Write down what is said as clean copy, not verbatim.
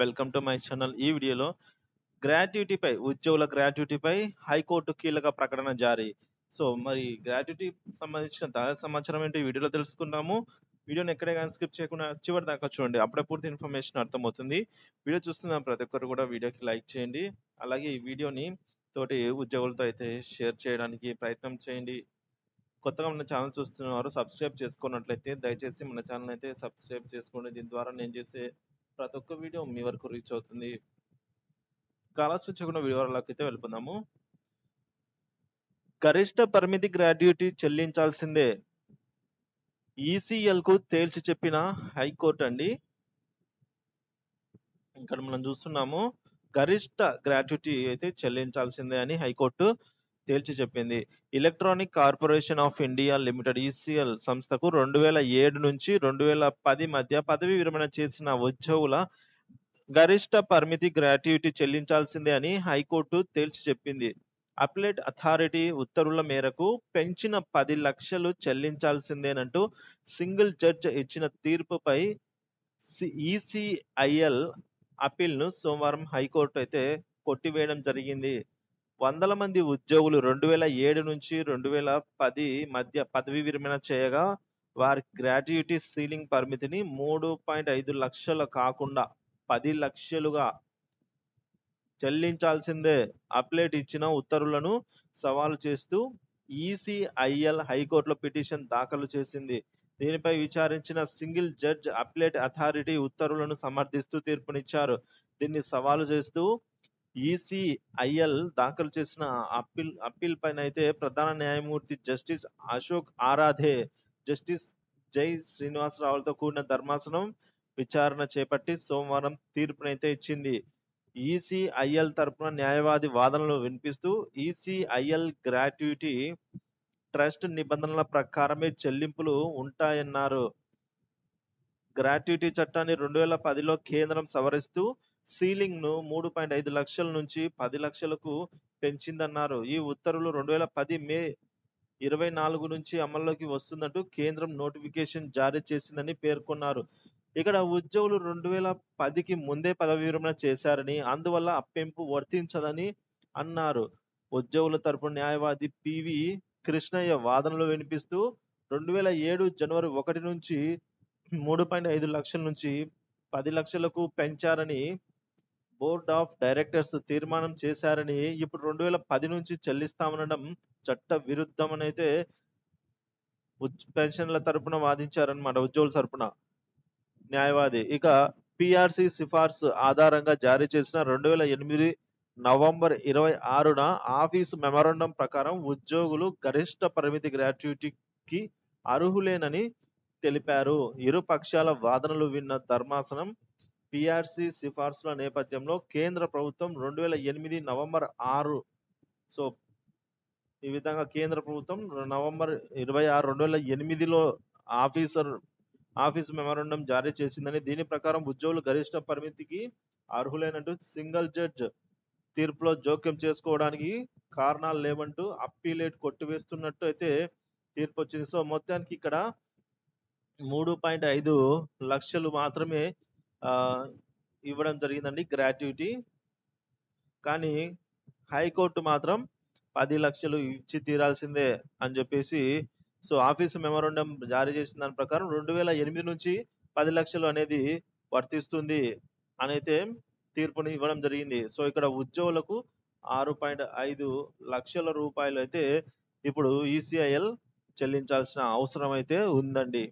Welcome to my channel. ఈ వీడియోలో గ్రాట్యుటీపై ఉద్యోగుల గ్రాట్యుటీపై హైకోర్టు కీలక ప్రకటన జారీ. సో మరి గ్రాట్యుటీ సంబంధించిన తాజా సమాచారం ఏంటి ఈ వీడియోలో తెలుసుకుందాము. వీడియోని ఎక్కడే కానీ స్కిప్ చేయకుండా చివరి దాకా చూడండి. అప్పుడే పూర్తి ఇన్ఫర్మేషన్ అర్థమవుతుంది. వీడియో చూస్తున్న ప్రతి ఒక్కరు కూడా వీడియోకి లైక్ చేయండి. అలాగే ఈ వీడియోని తోటి ఉద్యోగులతో అయితే షేర్ చేయడానికి ప్రయత్నం చేయండి. కొత్తగా మన ఛానల్ చూస్తున్నవారు సబ్స్క్రైబ్ చేసుకున్నట్లయితే దయచేసి మన ఛానల్ అయితే సబ్స్క్రైబ్ చేసుకోండి. దీని ద్వారా నేను చేసే ప్రతి ఒక్క వీడియో మీ వరకు రీచ్ అవుతుంది. కాలసూచకుండా వివరాలకు అయితే వెళ్ళిపోదాము. గరిష్ట పరిమితి గ్రాడ్యుటీ చెల్లించాల్సిందే, ఈసీఎల్ కు తేల్చి చెప్పిన హైకోర్టు అండి. ఇక్కడ మనం చూస్తున్నాము గరిష్ట గ్రాట్యుటీ అయితే చెల్లించాల్సిందే అని హైకోర్టు తేల్చి చెప్పింది. Electronic corporation of India limited ECL సంస్థకు 2007 నుంచి 2010 మధ్య పదవి విరమణ చేసిన ఉద్యోగుల గరిష్ట పరిమితి గ్రాట్యుటీ చెల్లించాల్సిందే అని హైకోర్టు తేల్చి చెప్పింది. అప్లెట్ అథారిటీ ఉత్తర్వుల మేరకు పెంచిన 10 లక్షలు చెల్లించాల్సిందేనంటూ సింగిల్ జడ్జ్ ఇచ్చిన తీర్పుపై ఈసీఐఎల్ అప్పీల్ ను సోమవారం హైకోర్టు అయితే కొట్టివేయడం జరిగింది. వందల మంది ఉద్యోగులు 2007 నుంచి 2010 మధ్య పదవి విరమణ చేయగా వారి గ్రాట్యుటీ సీలింగ్ పరిమితిని 3.5 లక్షలు కాకుండా 10 లక్షలుగా చెల్లించాల్సిందే అప్లెట్ ఇచ్చిన ఉత్తర్వులను సవాలు చేస్తూ ఈసీఐఎల్ హైకోర్టులో పిటిషన్ దాఖలు చేసింది. దీనిపై విచారించిన సింగిల్ జడ్జ్ అప్లెట్ అథారిటీ ఉత్తర్వులను సమర్థిస్తూ తీర్పునిచ్చారు. దీన్ని సవాలు చేస్తూ ఈసీఐఎల్ దాఖలు చేసిన అప్పీల్ పైన అయితే ప్రధాన న్యాయమూర్తి జస్టిస్ అశోక్ ఆరాధే, జస్టిస్ జై శ్రీనివాసరావులతో కూడిన ధర్మాసనం విచారణ చేపట్టి సోమవారం తీర్పునైతే ఇచ్చింది. ఈసీఐఎల్ తరపున న్యాయవాది వాదనలు వినిపిస్తూ ఈసీఐఎల్ గ్రాట్యుటీ ట్రస్ట్ నిబంధనల ప్రకారమే చెల్లింపులు ఉంటాయన్నారు. గ్రాట్యుటీ చట్టాన్ని 2010లో కేంద్రం సవరిస్తూ సీలింగ్ ను 3.5 లక్షల నుంచి 10 లక్షలకు పెంచిందన్నారు. ఈ ఉత్తర్వులు 2010 మే 24 నుంచి అమల్లోకి వస్తుందంటూ కేంద్రం నోటిఫికేషన్ జారీ చేసిందని పేర్కొన్నారు. ఇక్కడ ఉద్యోగులు 2010కి ముందే పదవి విరమణ చేశారని, అందువల్ల అప్పెంపు వర్తించదని అన్నారు. ఉద్యోగుల తరపున న్యాయవాది పివి కృష్ణయ్య వాదనలు వినిపిస్తూ 2007 జనవరి 1 నుంచి 3.5 లక్షల నుంచి 10 లక్షలకు పెంచారని, బోర్డ్ ఆఫ్ డైరెక్టర్స్ తీర్మానం చేశారని, ఇప్పుడు 2010 నుంచి చెల్లిస్తామనడం చట్ట విరుద్ధమని అయితే పెన్షన్ల తరపున వాదించారనమాట ఉద్యోగుల తరపున న్యాయవాది. ఇక పిఆర్సి సిఫార్సు ఆధారంగా జారీ చేసిన 2008 నవంబర్ 26న ఆఫీసు మెమరాండం ప్రకారం ఉద్యోగులు గరిష్ట పరిమితి గ్రాట్యుటీకి అర్హులేనని తెలిపారు. ఇరు పక్షాల వాదనలు విన్న ధర్మాసనం పిఆర్సి సిఫార్సుల నేపథ్యంలో కేంద్ర ప్రభుత్వం 2008 నవంబర్ 6 సో ఈ విధంగా కేంద్ర ప్రభుత్వం నవంబర్ 26, 2008లో ఆఫీసు మెమరాండం జారీ చేసిందని, దీని ప్రకారం ఉద్యోగులు గరిష్ట పరిమితికి అర్హులైనట్టు సింగిల్ జడ్జ్ తీర్పులో జోక్యం చేసుకోవడానికి కారణాలు లేవంటూ అప్పీలేట్ కొట్టివేస్తున్నట్టు అయితే తీర్పు వచ్చింది. సో మొత్తానికి ఇక్కడ 3.5 లక్షలు మాత్రమే ఇవ్వడం జరిగిందండి గ్రాట్యుటీ. కానీ హైకోర్టు మాత్రం 10 లక్షలు ఇచ్చి తీరాల్సిందే అని చెప్పేసి సో ఆఫీసు మెమరాండం జారీ చేసిన దాని ప్రకారం 2008 నుంచి 10 లక్షలు అనేది వర్తిస్తుంది అనైతే తీర్పుని ఇవ్వడం జరిగింది. సో ఇక్కడ ఉద్యోగులకు 6.5 లక్షల రూపాయలు అయితే ఇప్పుడు ఈసీఐఎల్ చెల్లించాల్సిన అవసరం అయితే ఉందండి.